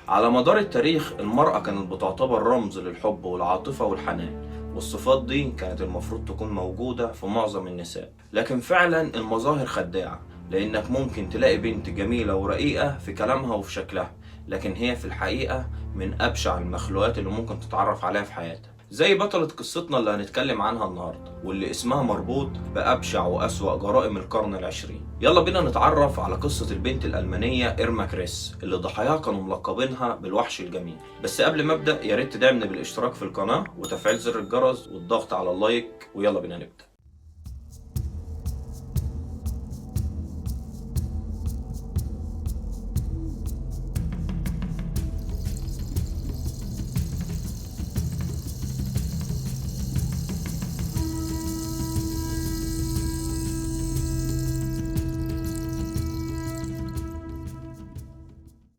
على مدار التاريخ المرأة كانت بتعتبر رمز للحب والعاطفة والحنان، والصفات دي كانت المفروض تكون موجودة في معظم النساء. لكن فعلا المظاهر خداعة، لأنك ممكن تلاقي بنت جميلة ورقيقة في كلامها وفي شكلها، لكن هي في الحقيقة من أبشع المخلوقات اللي ممكن تتعرف عليها في حياتك، زي بطلة قصتنا اللي هنتكلم عنها النهاردة، واللي اسمها مربوط بأبشع وأسوأ جرائم القرن العشرين. يلا بينا نتعرف على قصة البنت الألمانية إيرما كريس، اللي ضحاياها كانوا ملقبينها بالوحش الجميل. بس قبل ما أبدأ يا ريت تدعمني بالاشتراك في القناة وتفعيل زر الجرس والضغط على اللايك، ويلا بينا نبدأ.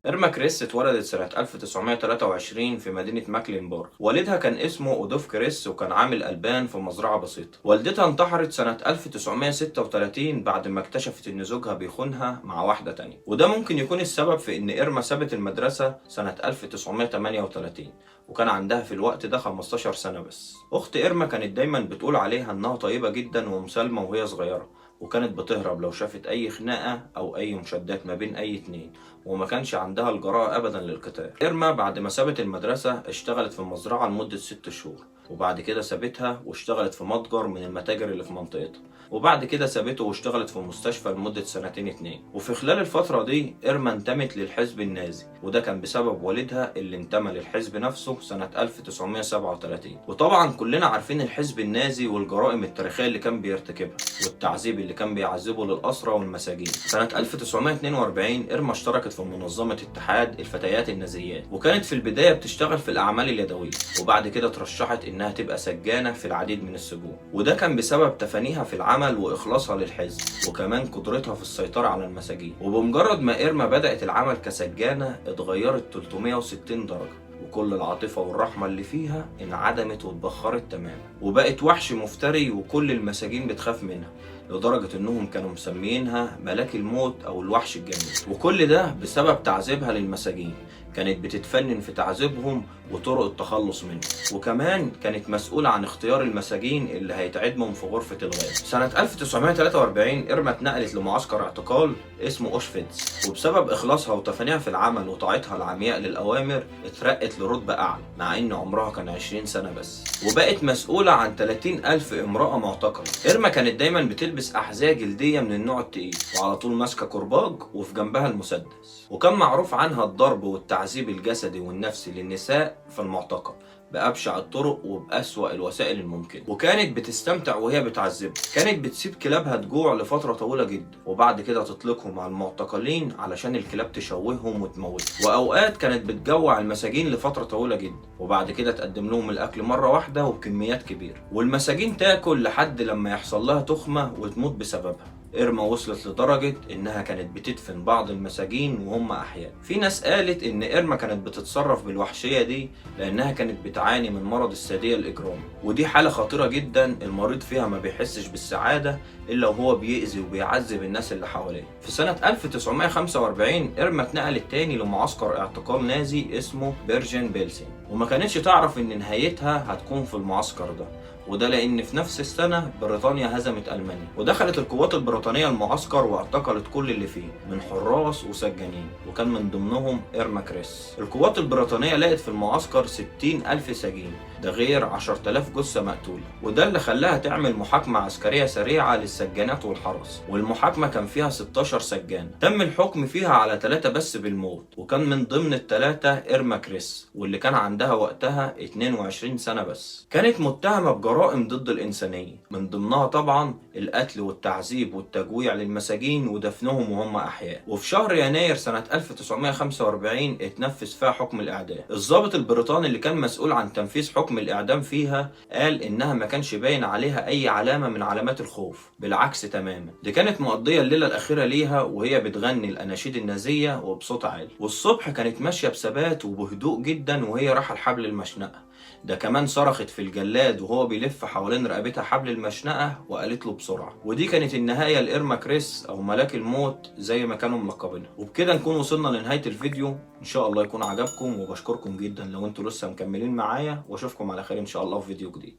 إيرما كريس اتولدت سنة 1923 في مدينة ماكلينبورغ. والدها كان اسمه أودولف كريس وكان عامل ألبان في مزرعة بسيطة. والدتها انتحرت سنة 1936 بعد ما اكتشفت إن زوجها بيخونها مع واحدة تانية، وده ممكن يكون السبب في إن إيرما سابت المدرسة سنة 1938 وكان عندها في الوقت ده 15 سنة بس. أخت إيرما كانت دايما بتقول عليها إنها طيبة جدا ومسالمة وهي صغيرة، وكانت بتهرب لو شافت أي خناقة أو أي مشادات ما بين أي اتنين، وما كانش عندها الجراءة أبدا للقتال. إيرما بعد ما سابت المدرسة اشتغلت في المزرعة لمدة 6 شهور، وبعد كده سابتها واشتغلت في متجر من المتاجر اللي في منطقتها، وبعد كده سابته واشتغلت في مستشفى لمدة 2 2. وفي خلال الفترة دي إيرما انتمت للحزب النازي، وده كان بسبب والدها اللي انتمى للحزب نفسه سنة 1937. وطبعا كلنا عارفين الحزب النازي والجرائم التاريخية اللي كان بيرتكبها والتعذيب اللي كان بيعذبه للأسرى والمساجين. سنة 1942 إيرما اشتركت في منظمة اتحاد الفتيات النازيات، وكانت في البداية بتشتغل في الأعمال اليدوية، وبعد كده ترشحت إنها تبقى سجانة في العديد من السجون، وده كان بسبب تفانيها في العمل وإخلاصها للحزب، وكمان قدرتها في السيطرة على المساجين. وبمجرد ما إيرما بدأت العمل كسجانة اتغيرت 360 درجة، وكل العاطفة والرحمة اللي فيها انعدمت واتبخرت تماما، وبقت وحش مفتري وكل المساجين بتخاف منها، لدرجة انهم كانوا مسميينها ملاك الموت او الوحش الجميل. وكل ده بسبب تعذيبها للمساجين. كانت بتتفنن في تعذيبهم وطرق التخلص منهم، وكمان كانت مسؤولة عن اختيار المساجين اللي هيتعدمهم في غرفة الغاز. سنة 1943 إيرما اتنقلت لمعسكر اعتقال اسمه أوشفيتس، وبسبب إخلاصها وتفانيها في العمل وطاعتها العمياء للأوامر اترقت لرتبة أعلى، مع إن عمرها كان 20 سنة بس، وبقت مسؤولة عن 30,000 امرأة معتقلة. إيرما كانت دايما بتلبس أحذية جلدية من النوع التقيل، وعلى طول ماسكة كرباج وفي جنبها المسدس، وكان معروف عنها الضرب والتعذيب الجسدي والنفسي للنساء في المعتقل بأبشع الطرق وبأسوأ الوسائل الممكنة. وكانت بتستمتع وهي بتعذبهم. كانت بتسيب كلابها تجوع لفترة طويلة جدا، وبعد كده تطلقهم على المعتقلين علشان الكلاب تشوههم وتموتهم. وأوقات كانت بتجوع المساجين لفترة طويلة جدا، وبعد كده تقدم لهم الأكل مرة واحدة وبكميات كبيرة، والمساجين تاكل لحد لما يحصل لها تخمة وتموت بسببها. إيرما وصلت لدرجة إنها كانت بتدفن بعض المساجين وهم أحياء. في ناس قالت إن إيرما كانت بتتصرف بالوحشية دي لأنها كانت بتعاني من مرض السادية الإجرامي، ودي حالة خطيرة جدا المريض فيها ما بيحسش بالسعادة إلا وهو بيأذي وبيعذب الناس اللي حواليه. في سنة 1945 إيرما اتنقلت تاني لمعسكر اعتقال نازي اسمه بيرجن بيلسين، وما كانتش تعرف إن نهايتها هتكون في المعسكر ده، وده لأن في نفس السنة بريطانيا هزمت ألمانيا، ودخلت القوات البريطانية المعسكر واعتقلت كل اللي فيه من حراس وسجانين، وكان من ضمنهم إيرما كريس. القوات البريطانية لقت في المعسكر 60,000 سجين، ده غير 10,000 جثة مقتولة، وده اللي خلاها تعمل محاكمة عسكرية سريعة للسجانات والحرس. والمحاكمة كان فيها 16 سجان، تم الحكم فيها على 3 بس بالموت، وكان من ضمن ال3 إيرما كريس، واللي كان عندها وقتها 22 سنة بس. كانت متهمة جرائم ضد الإنسانية، من ضمنها طبعا القتل والتعذيب والتجويع للمساجين ودفنهم وهم أحياء. وفي شهر يناير سنة 1945 اتنفذ فيها حكم الإعدام. الضابط البريطاني اللي كان مسؤول عن تنفيذ حكم الإعدام فيها قال إنها ما كانش باين عليها أي علامة من علامات الخوف، بالعكس تماما، دي كانت مقضية الليلة الأخيرة ليها وهي بتغني الأناشيد النازية وبصوت عالي، والصبح كانت ماشية بثبات وبهدوء جدا وهي رايحة لحبل المشنقة. ده كمان صرخت في الجلاد وهو بيلف يلف حوالين رقبتها حبل المشنقة وقالت له بسرعة. ودي كانت النهاية لإرما كريس أو ملاك الموت زي ما كانوا ملقبينها. وبكده نكون وصلنا لنهاية الفيديو، إن شاء الله يكون عجبكم، وبشكركم جدا لو انتوا لسه مكملين معايا، واشوفكم على خير إن شاء الله في فيديو جديد.